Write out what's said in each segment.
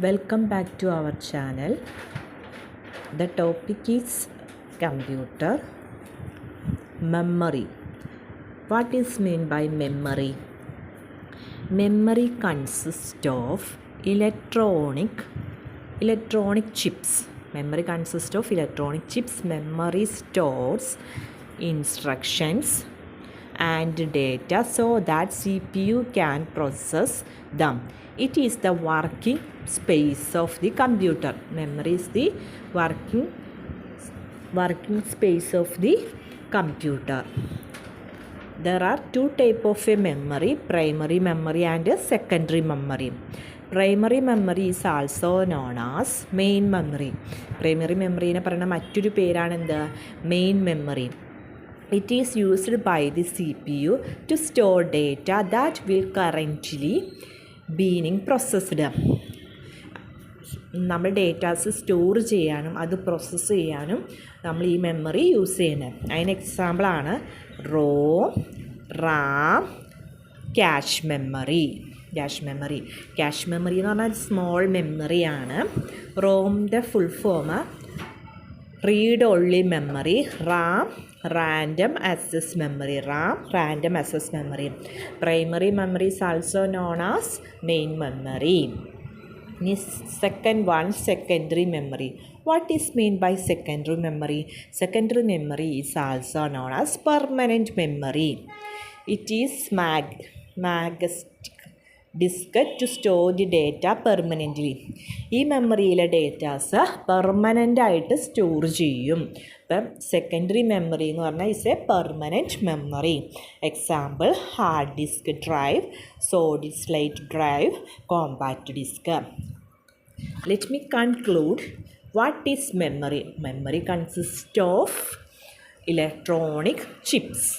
Welcome back to our channel. The topic is computer. Memory. What is meant by memory? Memory consists of electronic chips. Memory consists of electronic chips. Memory stores instructions and data so that CPU can process them. It is the working space of the computer. Memory is the working space of the computer. There are two types of a memory, primary memory and a secondary memory. Primary memory is also known as main memory. Primary memory നെ പറയുന്ന മറ്റൊരു പേരാണ് എന്ത്? Main memory. It is used by the CPU to store data that will currently being processed. നമ്മൾ datas store ചെയ്യാനും അത് process ചെയ്യാനും നമ്മൾ ഈ മെമ്മറി യൂസ് ചെയ്യുന്നത്. അതിന് എക്സാമ്പിളാണ് ROM, RAM, cache memory. Cache memory എന്ന് പറഞ്ഞാൽ സ്മോൾ മെമ്മറിയാണ്. റോമിൻ്റെ full form read only memory. RAM random access memory. Primary memory is also known as main memory. Second one, secondary memory. What is meant by secondary memory? Secondary memory is also known as permanent memory. It is magnetic disk to store the data permanently. ഈ മെമ്മറിയിലെ datas permanent ആയിട്ട് store ചെയ്യും. ഇപ്പം secondary memory എന്ന് പറഞ്ഞാൽ is a permanent memory. Example hard disk drive, solid state drive, compact disk. Let me conclude. What is memory? Memory consist of electronic chips.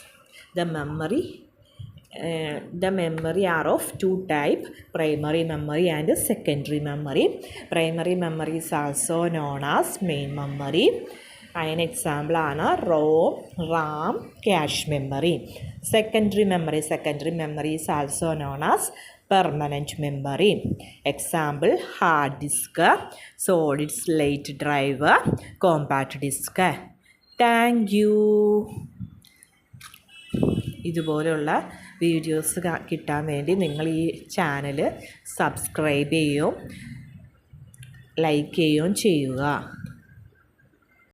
The memory are of two types, primary memory and secondary memory. Primary memory is also known as main memory. An example ആണ് ROM, RAM, cache memory. Secondary memory is also known as permanent memory. Example hard disk, solid state drive, compact disk. Thank you. ഇതുപോലെയുള്ള videos കിട്ടാൻ വേണ്ടി നിങ്ങൾ ഈ channel subscribe ചെയ്യുകയും like ചെയ്യുകയും ചെയ്യുക.